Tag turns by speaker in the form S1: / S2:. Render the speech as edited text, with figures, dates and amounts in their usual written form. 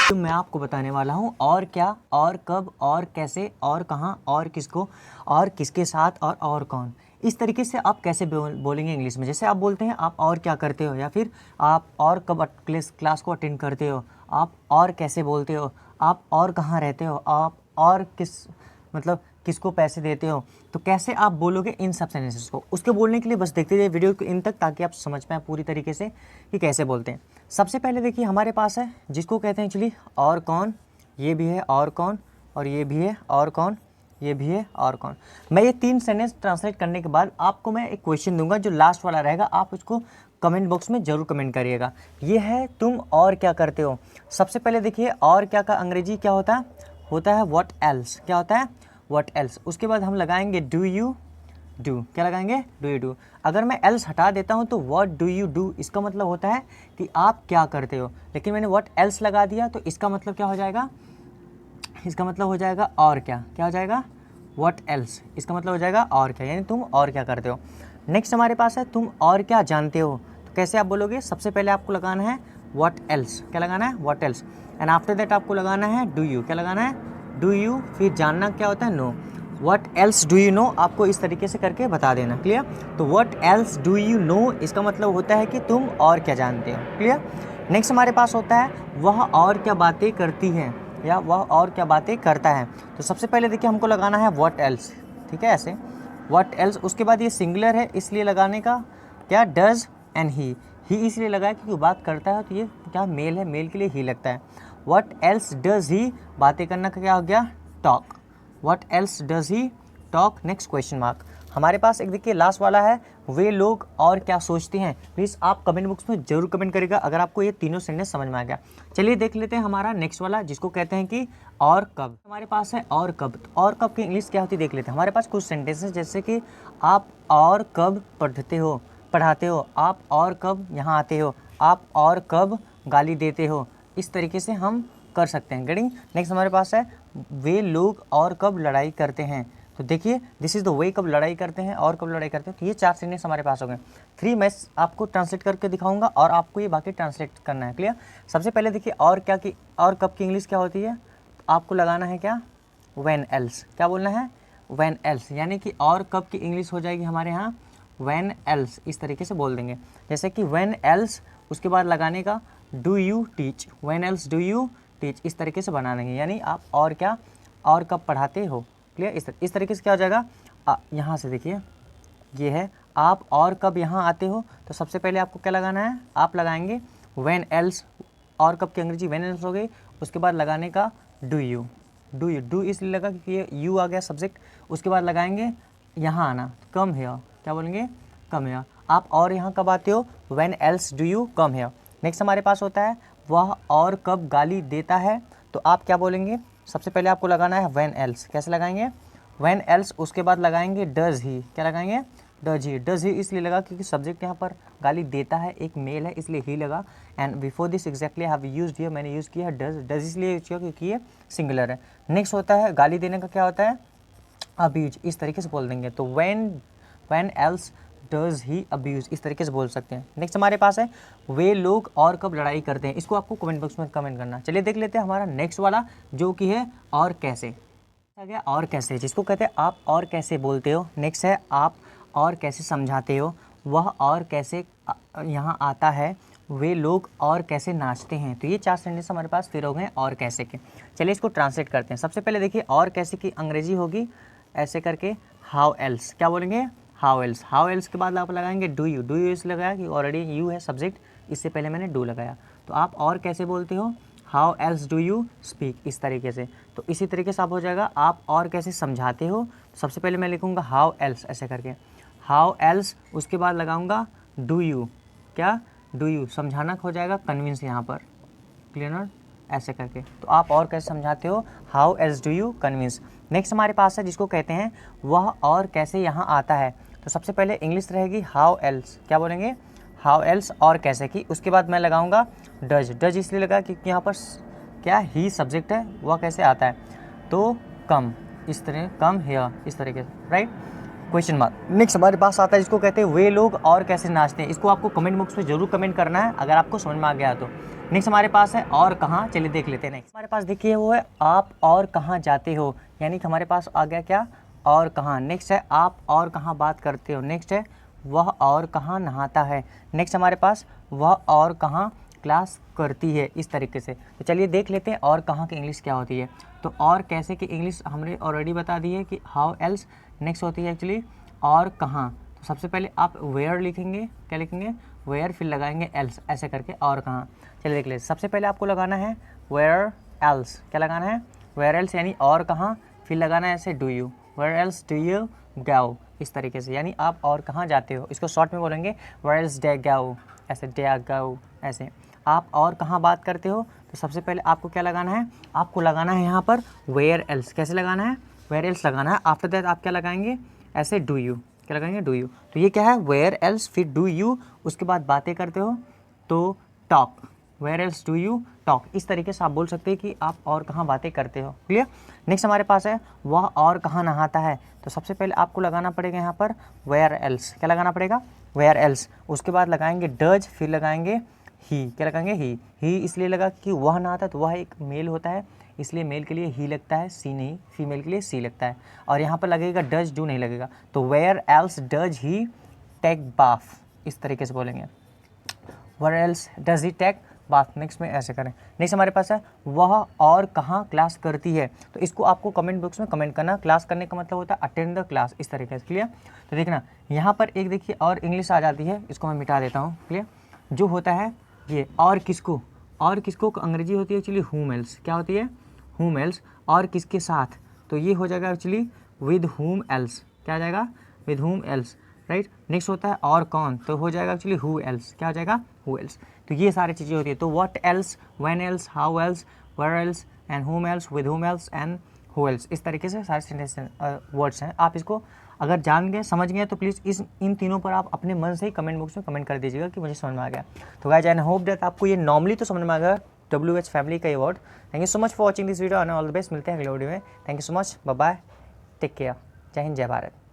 S1: तो मैं आपको बताने वाला हूँ और क्या, और कब, और कैसे, और कहाँ, और किसको, और किसके साथ, और कौन। इस तरीके से आप कैसे बोलेंगे इंग्लिश में। जैसे आप बोलते हैं आप और क्या करते हो, या फिर आप और कब क्लास को अटेंड करते हो, आप और कैसे बोलते हो, आप और कहाँ रहते हो, आप और किस मतलब किसको पैसे देते हो। तो कैसे आप बोलोगे इन सब सेंटेंसेस को, उसके बोलने के लिए बस देखते जाइए वीडियो को इन तक, ताकि आप समझ पाएँ पूरी तरीके से कि कैसे बोलते हैं। सबसे पहले देखिए हमारे पास है जिसको कहते हैं एक्चुअली और कौन, ये भी है और कौन, और ये भी है और कौन, ये भी है और कौन। मैं ये 3 सेंटेंस ट्रांसलेट करने के बाद आपको मैं एक क्वेश्चन दूंगा, जो लास्ट वाला रहेगा, आप उसको कमेंट बॉक्स में ज़रूर कमेंट करिएगा। ये है तुम और क्या करते हो। सबसे पहले देखिए और क्या का अंग्रेजी क्या होता है व्हाट एल्स। क्या होता है व्हाट एल्स। उसके बाद हम लगाएंगे डू यू डू। क्या लगाएंगे डू यू डू। अगर मैं एल्स हटा देता हूँ तो व्हाट डू यू डू, इसका मतलब होता है कि आप क्या करते हो, लेकिन मैंने व्हाट एल्स लगा दिया तो इसका मतलब क्या हो जाएगा, इसका मतलब हो जाएगा और क्या। क्या हो जाएगा व्हाट एल्स, इसका मतलब हो जाएगा और क्या, यानी तुम और क्या करते हो। नेक्स्ट हमारे पास है तुम और क्या जानते हो। तो कैसे आप बोलोगे, सबसे पहले आपको लगाना है व्हाट एल्स। क्या लगाना है what else, and after that आपको लगाना है डू यू। क्या लगाना है डू यू। फिर जानना क्या होता है know. What else do you know आपको इस तरीके से करके बता देना। क्लियर। तो what else do you know इसका मतलब होता है कि तुम और क्या जानते हो। क्लियर। नेक्स्ट हमारे पास होता है वह और क्या बातें करती है, या वह और क्या बातें करता है। तो सबसे पहले देखिए हमको लगाना है व्हाट एल्स। ठीक है, ऐसे व्हाट एल्स। उसके बाद ये सिंगुलर है इसलिए लगाने का क्या डज एंड ही इसलिए लगाया क्योंकि बात करता है, तो ये क्या मेल है, मेल के लिए ही लगता है। व्हाट एल्स डज ही, बातें करना का क्या हो गया talk. What else does he talk. Next question mark. हमारे पास एक देखिए लास्ट वाला है वे लोग और क्या सोचते हैं। प्लीज़ आप कमेंट बॉक्स में जरूर कमेंट करेगा अगर आपको ये तीनों सेंटेंस समझ में आ गया। चलिए देख लेते हैं हमारा नेक्स्ट वाला, जिसको कहते हैं कि और कब। हमारे पास है और कब। तो और कब की इंग्लिश क्या होती है देख लेते हैं। हमारे पास कुछ सेंटेंसेस जैसे कि आप और कब पढ़ाते हो, आप और कब यहाँ आते हो, आप और कब गाली देते हो। इस तरीके से हम कर सकते हैं। गेटिंग। नेक्स्ट हमारे पास है वे लोग और कब लड़ाई करते हैं। तो देखिए दिस इज़ द वे, कब लड़ाई करते हैं और कब लड़ाई करते हैं। तो ये 4 सेंटेंस हमारे पास हो गए। 3 मैं आपको ट्रांसलेट करके दिखाऊंगा और आपको ये बाकी ट्रांसलेट करना है। क्लियर। सबसे पहले देखिए और क्या की, और कब की इंग्लिश क्या होती है। आपको लगाना है क्या व्हेन एल्स। क्या बोलना है व्हेन एल्स, यानी कि और कब की इंग्लिश हो जाएगी हमारे यहाँ व्हेन एल्स। इस तरीके से बोल देंगे, जैसे कि व्हेन एल्स, उसके बाद लगाने का do you teach. When else do you teach, इस तरीके से बना देंगे, यानी आप और क्या और कब पढ़ाते हो। क्लियर। इस तरीके से क्या हो जाएगा, यहाँ से देखिए ये है आप और कब यहाँ आते हो। तो सबसे पहले आपको क्या लगाना है, आप लगाएंगे व्हेन एल्स। और कब की अंग्रेजी व्हेन एल्स हो गई। उसके बाद लगाने का डू यू डू इसलिए लगा क्योंकि ये यू आ गया सब्जेक्ट। उसके बाद लगाएंगे यहाँ आना, कम हेयर। क्या बोलेंगे कम हेयर। आप और यहाँ कब आते हो when else do you come here. Next हमारे पास होता है वह और कब गाली देता है। तो आप क्या बोलेंगे, सबसे पहले आपको लगाना है व्हेन एल्स। कैसे लगाएंगे व्हेन एल्स। उसके बाद लगाएंगे डज ही। क्या लगाएंगे डज ही इसलिए लगा क्योंकि सब्जेक्ट यहाँ पर गाली देता है, एक मेल है इसलिए ही लगा। And before this exactly have used here, मैंने यूज़ किया डज इसलिए यूज किया क्योंकि ये सिंगुलर है। नेक्स्ट होता है गाली देने का क्या होता है अब्यूज। इस तरीके से बोल देंगे, तो when else does he abuse, इस तरीके से बोल सकते हैं। नेक्स्ट हमारे पास है वे लोग और कब लड़ाई करते हैं। इसको आपको कमेंट बॉक्स में कमेंट करना। चलिए देख लेते हैं हमारा नेक्स्ट वाला, जो कि है और कैसे। आ गया और कैसे, जिसको कहते हैं आप और कैसे बोलते हो। नेक्स्ट है आप और कैसे समझाते हो। वह और कैसे यहाँ आता है। वे लोग और कैसे नाचते हैं। तो ये 4 सेंटेंस हमारे पास फिर हो गए और कैसे के। चलिए इसको ट्रांसलेट करते हैं। सबसे पहले देखिए और कैसे की अंग्रेजी होगी ऐसे करके हाउ एल्स। क्या बोलेंगे हाउ एल्स। हाउ एल्स के बाद आप लगाएंगे डू यू इसलिए लगाया कि ऑलरेडी यू है सब्जेक्ट, इससे पहले मैंने डू लगाया। तो आप और कैसे बोलते हो how else do you speak, इस तरीके से। तो इसी तरीके से आप हो जाएगा आप और कैसे समझाते हो। सबसे पहले मैं लिखूँगा हाउ एल्स ऐसे करके हाउ एल्स। उसके बाद लगाऊंगा डू यू। क्या डू यू, समझाना हो जाएगा कन्विंस यहाँ पर। क्लियर ऐसे करके। तो आप और कैसे समझाते हो how else do you convince. Next हमारे पास है जिसको कहते हैं वह और कैसे यहाँ आता है। तो सबसे पहले इंग्लिश रहेगी हाउ एल्स। क्या बोलेंगे हाउ एल्स और कैसे की। उसके बाद मैं लगाऊंगा डज इसलिए लगा क्योंकि यहाँ पर क्या ही सब्जेक्ट है, वह कैसे आता है। तो कम, इस तरह कम हेयर, इस तरीके से राइट। Question mark. नेक्स्ट हमारे पास आता है जिसको कहते हैं वे लोग और कैसे नाचते हैं। इसको आपको कमेंट बॉक्स में जरूर कमेंट करना है अगर आपको समझ में आ गया तो। नेक्स्ट हमारे पास है और कहाँ, चलिए देख लेते हैं। नेक्स्ट हमारे पास देखिए वो है आप और कहाँ जाते हो, यानी कि हमारे पास आ गया क्या, और कहाँ। नेक्स्ट है आप और कहाँ बात करते हो। नेक्स्ट है वह और कहाँ नहाता है। नेक्स्ट हमारे पास वह और कहाँ क्लास करती है, इस तरीके से। तो चलिए देख लेते हैं और कहाँ की इंग्लिश क्या होती है। तो और कैसे की इंग्लिश हमने ऑलरेडी बता दी है कि हाउ एल्स। नेक्स्ट होती है एक्चुअली और कहाँ। तो सबसे पहले आप वेयर लिखेंगे, क्या लिखेंगे, वेयर, फिर लगाएंगे एल्स, ऐसे करके और कहाँ। चलिए देख लेते। सबसे पहले आपको लगाना है वेयर एल्स, क्या लगाना है, वेयर एल्स यानी और कहाँ, फिर लगाना है ऐसे do you, where else do you go, इस तरीके से, यानी आप और कहाँ जाते हो। इसको शॉर्ट में बोलेंगे वेयर एल्स डे गो, ऐसे डे गो, ऐसे। आप और कहाँ बात करते हो, तो सबसे पहले आपको क्या लगाना है, आपको लगाना है यहाँ पर वेयर एल्स। कैसे लगाना है, वेयर एल्स लगाना है। आफ्टर दैट आप क्या लगाएंगे, ऐसे डू यू, क्या लगाएंगे, डू यू। तो ये क्या है, वेयर एल्स, फिर डू यू, उसके बाद बातें करते हो तो talk, where else do you talk. इस तरीके से आप बोल सकते हैं कि आप और कहाँ बातें करते हो। क्लियर। नेक्स्ट हमारे पास है वह और कहाँ नहाता है। तो सबसे पहले आपको लगाना पड़ेगा यहाँ पर वेयर एल्स, क्या लगाना पड़ेगा, वेयर एल्स। उसके बाद लगाएंगे डज, फिर लगाएंगे ही, क्या लगाएंगे, ही इसलिए लगा कि वह नहाता है, तो वह एक मेल होता है इसलिए मेल के लिए ही लगता है, सी नहीं, फीमेल के लिए सी लगता है। और यहाँ पर लगेगा डज, डू नहीं लगेगा। तो where else does he take bath, इस तरीके से बोलेंगे, where else does he take bath. Next में ऐसे करें। नेक्स्ट हमारे पास है वह और कहाँ क्लास करती है। तो इसको आपको कमेंट बॉक्स में कमेंट करना। क्लास करने का मतलब होता है अटेंड द क्लास, इस तरीके से। क्लियर। तो देखना यहाँ पर एक देखिए और इंग्लिश आ जाती है, इसको मैं मिटा देता हूँ। क्लियर। जो होता है ये और किसको, और किसको अंग्रेजी होती है एक्चुअली whom else, क्या होती है, whom else, और किसके साथ। तो ये हो जाएगा एक्चुअली with whom else, क्या आ जाएगा, with whom else, right. Next होता है और कौन, तो हो जाएगा एक्चुअली who else, क्या हो जाएगा, who else। तो ये सारी चीज़ें होती है। तो what else, when else, how else, where else and whom else, with whom else and who else, इस तरीके से सारे सेंटेंस वर्ड्स हैं। आप इसको अगर जान गए, समझ गए, तो प्लीज़ इन तीनों पर आप अपने मन से ही कमेंट बॉक्स में कमेंट कर दीजिएगा कि मुझे समझ में आ गया। तो गाइस आई होप दैट आपको ये नॉर्मली तो समझ में आ गया WH फैमिली का ये word. Thank you so much for watching this video and all the best. मिलते हैं अगले वीडियो में। Thank you so much, bye bye, take care, जय हिंद, जय भारत।